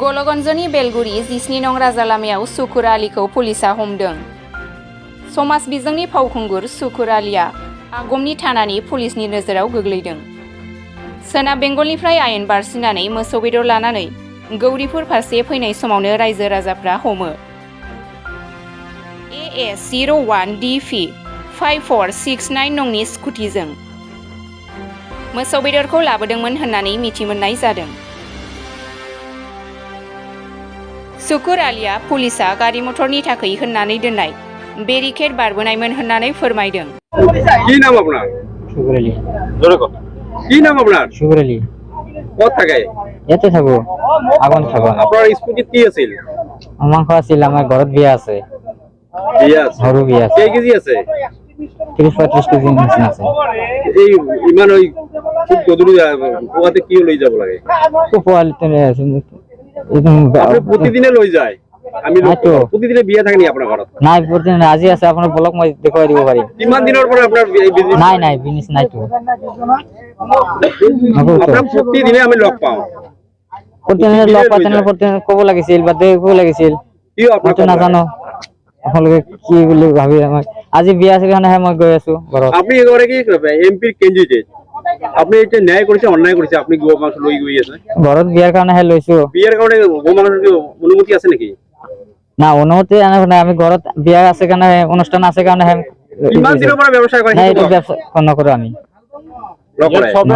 गलगन्जनि बेलगुरि 12 नं राजा लामायाव सुकुर आलीखौ पुलिसा हमदों। समाज बिजोंनि फावखुंगुर सुकुर आलीया आगमनि थानानि पुलिसनि नोजोराव गोग्लैदों। सोनाब बेंगलनिफ्राय आयेन बारसिनानै मोसौ बेदर लानानै गौरीपुर फारसे फैनाय समावनो रायजो राजाफ्रा हमो। AS 01 DP 5469 नंनि स्कुटिजों मोसौ बेदरखौ लाबोदोंमोन होननानै मिथिमोननाय जादों। सुकुर आलीया पुलिसा गारि मटरनि थाखाय होननानै दोननाय बेरिकेड बारबोनायमोन होननानै फोरमायदों। কি নাম আপনার? সুকুর আলী। জোরে কর। কি নাম আপনার? সুকুর আলী। কত থাকে? ইয়াতে থাকো। আগমন থাকো। আপনার স্কুটিত কি আছিল? মাংস আছিল, আমার ঘৰত বিয়া আছে। বিয়া আছে? সৰু বিয়া আছে। কেই কেজি আছে? 30-35 কেজি নিচিনা আছে। এই ইমান ওই খুব গধুলি পোৱাতে কি লৈ যাব লাগে? পোৱালিতে আছে। আপনি প্ৰতিদিনে লৈ যায়? আমি প্ৰতিদিনে বিয়া থাকে নি আপনাৰ ঘৰত? নাই, প্ৰতিদিন আজি আছে। আপনাৰ ব্লক মই দেখাই দিব পাৰিম। কিমান দিনৰ পৰা আপনার বিজনেস? নাই বিজনেস নাই তো। আপনার প্রতিদিনে আমি লগ পাওঁ। প্রতিদিনে লগ পাতেন, প্রতিদিন কব লাগিছিল বা দেখিব লাগিছিল। কি আপনার নাজানো আপোনালোকে কি বুলি ভাবি আমাৰ আজি বিয়া আছে কাৰণে মই গৈ আছো ঘৰত। আপনি এবাৰে কি এমপিৰ ক্যান্ডিডেট, আপনি এটা ন্যায় কৰিছে অন্যায় কৰিছে? আপনি গো মাংস লৈ গৈ আছে ঘৰত বিয়াৰ কাৰণে লৈছো। বিয়াৰ কাৰণে গো মাংসৰ অনুমতি আছে নেকি? না, অনুমতি নাই। আমি ঘৰত বিয়া আছে কাৰণে, অনুষ্ঠান আছে কাৰণে কিমান দিনৰ পৰা ব্যৱসায় কৰিছে? নাই, এইটো ব্যৱসায় নকৰো আমি। সবে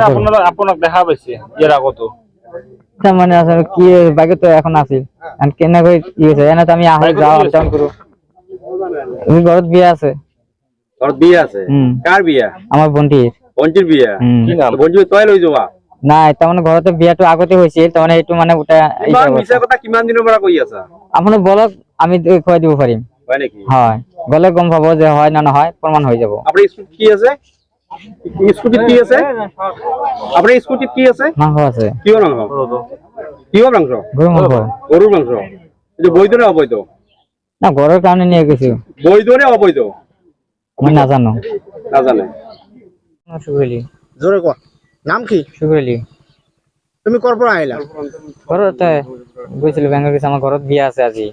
আপোনাক দেখা পাইছে ইয়াৰ আগতো? মানে আসলে কি বাকি তো এখন আছিল কেনেকৈ কি হৈছে এনে তো আমি আহি যাওঁ আপ ডাউন কৰো। ঘৰত বিয়া আছে। ঘৰত বিয়া আছে? কাৰ বিয়া? আমাৰ ভণ্টিৰ বিয়া। কি নাম? ভণ্টি তই লৈ যোৱা? নাই, তাৰমানে ঘৰতে বিয়াটো আগতে হৈছিল, তাৰমানে এইটো মানে উঠাই মিছা কথা কিমান দিনৰ পৰা কৈ আছা? আপুনি বলক, আমি খুৱাই দিব পাৰিম। হয় নেকি? হয়, গলে গম পাব যে হয় না নহয়, প্ৰমাণ হৈ যাব। আপোনাৰ স্কুটিত কি আছে? স্কুটিত কি আছে? আপোনাৰ স্কুটিত কি আছে? মাংস আছে। কিহৰ মাংস? কিহৰ মাংস? গৰুৰ মাংস। গৰুৰ মাংস। এইটো বৈধ নে অবৈধ? না, ঘৰৰ কাৰণে নিয়ে গৈছো। বৈধ নে অবৈধ? মই নাজানো। নাজানে? সুকুৰ। জোৰে কোৱা। নাম কি? সুকুৰ। তুমি কৰ পৰা আহিলা? ঘৰতে গৈছিলো, বেংগল গৈছো। আমাৰ ঘৰত বিয়া আছে আজি।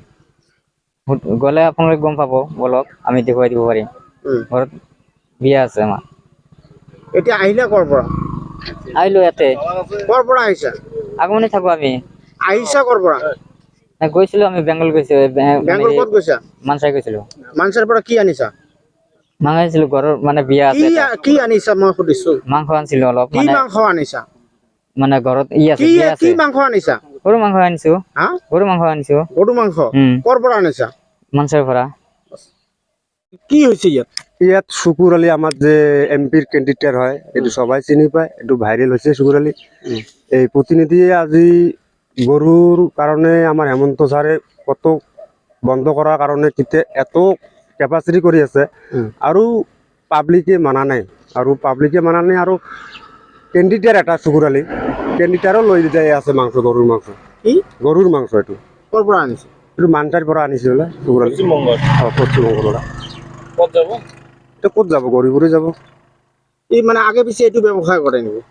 গলে আপোনালোকে গম পাব, বলক আমি দেখুৱাই দিব পাৰিম। ঘৰত বিয়া আছে আমাৰ। এতিয়া আহিলা কৰ পৰা? আহিলো ইয়াতে। কৰ পৰা আহিছা? আগমনে থাকো আমি। আহিছা কৰ পৰা? গৈছিলো আমি বেংগল গৈছো। বেংগল ক'ত গৈছা? মানসাই গৈছিলো। মানসাৰ পৰা কি আনিছা? মাংস আনিছিলো, ঘৰৰ মানে বিয়া আছে। কি আনিছা মই সুধিছো? মাংস আনিছিলো অলপ। কি মাংস আনিছা? মানে ঘৰত আছে, বিয়া আছে। কি মাংস আনিছা? গৰু মাংস আনিছো। হা? গৰু মাংস আনিছো। গৰু মাংস কৰ পৰা আনিছা? মানসাৰ পৰা। কি হৈছে ইয়াত? ইয়াত সুকুর আলী আমার যে এমপির ক্যান্ডিডেট হয়, এটু সবাই চিনি পায়, একটু ভাইরাল হয়েছে সুকুর আলী। এই প্রতিনিধি আজি গরুর কারণে আমার হেমন্ত স্যারে কত বন্ধ করার কারণে কিতে এত ক্যাপাসিটি করে আছে আৰু পাবলিকে মানা নাই, আৰু ক্যান্ডিডেট এটা সুকুৰ আলী ক্যান্ডিডেটও লৈ যাই আছে মাংস, গৰুৰ মাংস। কি গৰুৰ মাংস? এটু কৰ পৰা আনিছে? এটু মানটাৰ পৰা আনিছে বলে সুকুর আলী। পশ্চিমবঙ্গ। ক'ত যাব? এটা ক'ত যাব? গরিবুরে যাব। এই মানে আগে পিছে এইটো ব্যৱসায় কৰে নেকি?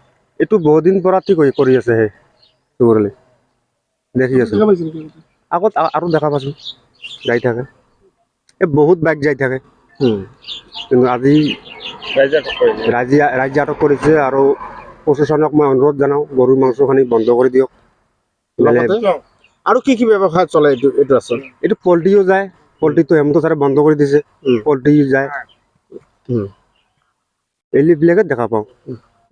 এইটো বহুদিন পৰা কৰি আছে হে সুকুৰ আলী। দেখি আছো আগত আৰু দেখা পাইছো যাই থাকে, বহুত বাইক যাই থাকে। কিন্তু আজি ৰাইজে আটক কৰিছে, আৰু প্ৰশাসনক মই অনুৰোধ জনাওঁ গৰুৰ মাংসখিনি বন্ধ কৰি দিয়ক। আৰু কি ব্যৱসায় চলে এইটো আছে? এইটো পল্ট্ৰিও যায়, পল্ট্ৰিটো হেমন্ত ছাৰে বন্ধ কৰি দিছে, পল্ট্ৰি যায়। এইবিলাকে দেখা পাওঁ।